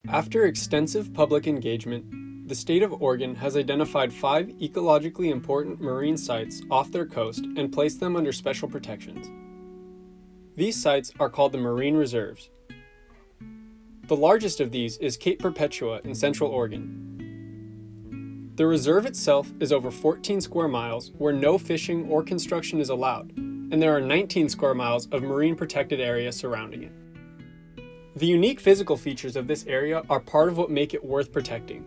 After extensive public engagement, the state of Oregon has identified 5 ecologically important marine sites off their coast and placed them under special protections. These sites are called the marine reserves. The largest of these is Cape Perpetua in Central Oregon. The reserve itself is over 14 square miles where no fishing or construction is allowed, and there are 19 square miles of marine protected area surrounding it. The unique physical features of this area are part of what make it worth protecting.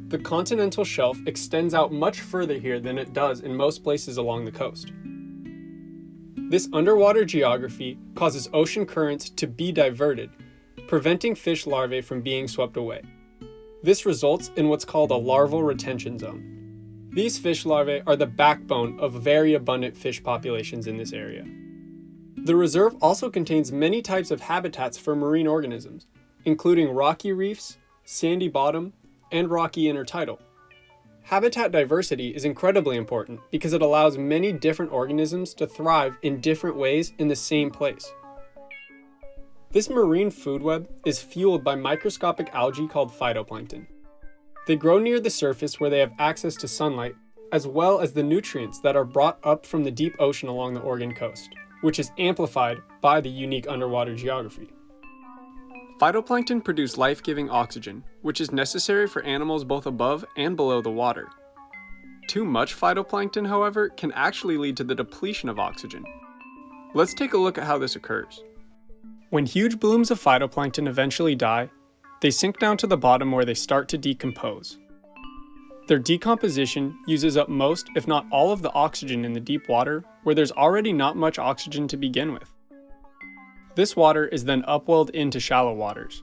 The continental shelf extends out much further here than it does in most places along the coast. This underwater geography causes ocean currents to be diverted, preventing fish larvae from being swept away. This results in what's called a larval retention zone. These fish larvae are the backbone of very abundant fish populations in this area. The reserve also contains many types of habitats for marine organisms, including rocky reefs, sandy bottom, and rocky intertidal. Habitat diversity is incredibly important because it allows many different organisms to thrive in different ways in the same place. This marine food web is fueled by microscopic algae called phytoplankton. They grow near the surface where they have access to sunlight, as well as the nutrients that are brought up from the deep ocean along the Oregon coast, which is amplified by the unique underwater geography. Phytoplankton produce life-giving oxygen, which is necessary for animals both above and below the water. Too much phytoplankton, however, can actually lead to the depletion of oxygen. Let's take a look at how this occurs. When huge blooms of phytoplankton eventually die, they sink down to the bottom where they start to decompose. Their decomposition uses up most, if not all, of the oxygen in the deep water, where there's already not much oxygen to begin with. This water is then upwelled into shallow waters.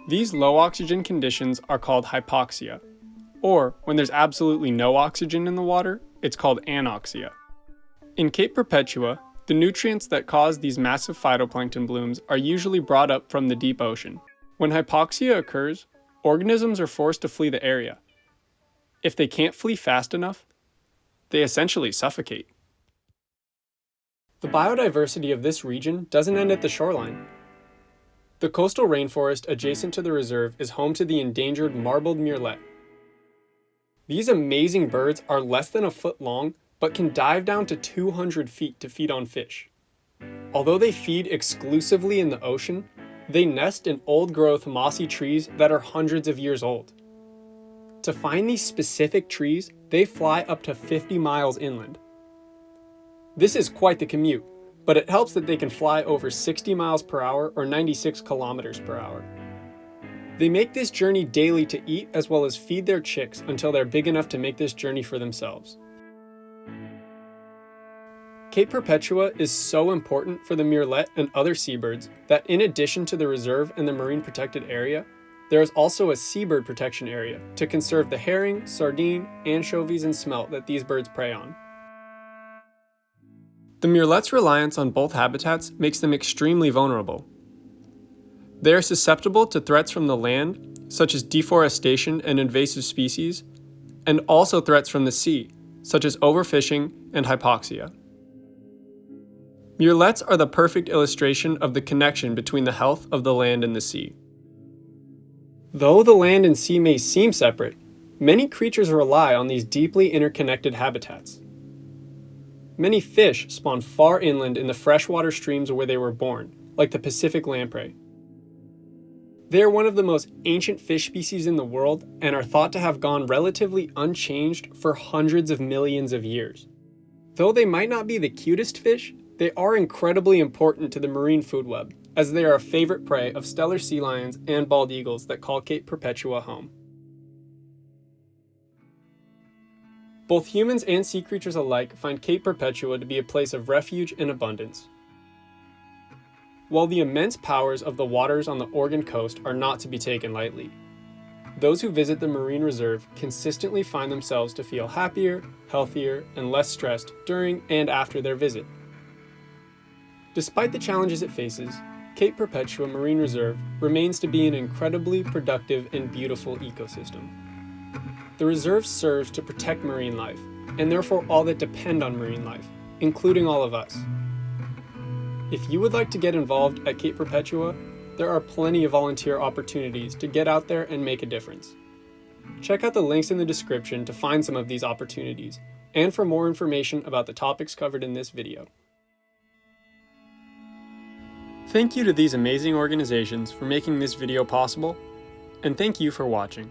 These low oxygen conditions are called hypoxia, or when there's absolutely no oxygen in the water, it's called anoxia. In Cape Perpetua, the nutrients that cause these massive phytoplankton blooms are usually brought up from the deep ocean. When hypoxia occurs, organisms are forced to flee the area. If they can't flee fast enough, they essentially suffocate. The biodiversity of this region doesn't end at the shoreline. The coastal rainforest adjacent to the reserve is home to the endangered marbled murrelet. These amazing birds are less than a foot long, but can dive down to 200 feet to feed on fish. Although they feed exclusively in the ocean, they nest in old-growth mossy trees that are hundreds of years old. To find these specific trees, they fly up to 50 miles inland. This is quite the commute, but it helps that they can fly over 60 miles per hour or 96 kilometers per hour. They make this journey daily to eat as well as feed their chicks until they're big enough to make this journey for themselves. Cape Perpetua is so important for the murrelet and other seabirds that in addition to the reserve and the marine protected area, there is also a seabird protection area to conserve the herring, sardine, anchovies, and smelt that these birds prey on. The murrelet's reliance on both habitats makes them extremely vulnerable. They are susceptible to threats from the land, such as deforestation and invasive species, and also threats from the sea, such as overfishing and hypoxia. Murrelets are the perfect illustration of the connection between the health of the land and the sea. Though the land and sea may seem separate, many creatures rely on these deeply interconnected habitats. Many fish spawn far inland in the freshwater streams where they were born, like the Pacific lamprey. They are one of the most ancient fish species in the world and are thought to have gone relatively unchanged for hundreds of millions of years. Though they might not be the cutest fish, they are incredibly important to the marine food web, as they are a favorite prey of stellar sea lions and bald eagles that call Cape Perpetua home. Both humans and sea creatures alike find Cape Perpetua to be a place of refuge and abundance. While the immense powers of the waters on the Oregon coast are not to be taken lightly, those who visit the marine reserve consistently find themselves to feel happier, healthier, and less stressed during and after their visit. Despite the challenges it faces, Cape Perpetua Marine Reserve remains to be an incredibly productive and beautiful ecosystem. The reserve serves to protect marine life, and therefore all that depend on marine life, including all of us. If you would like to get involved at Cape Perpetua, there are plenty of volunteer opportunities to get out there and make a difference. Check out the links in the description to find some of these opportunities, and for more information about the topics covered in this video. Thank you to these amazing organizations for making this video possible, and thank you for watching.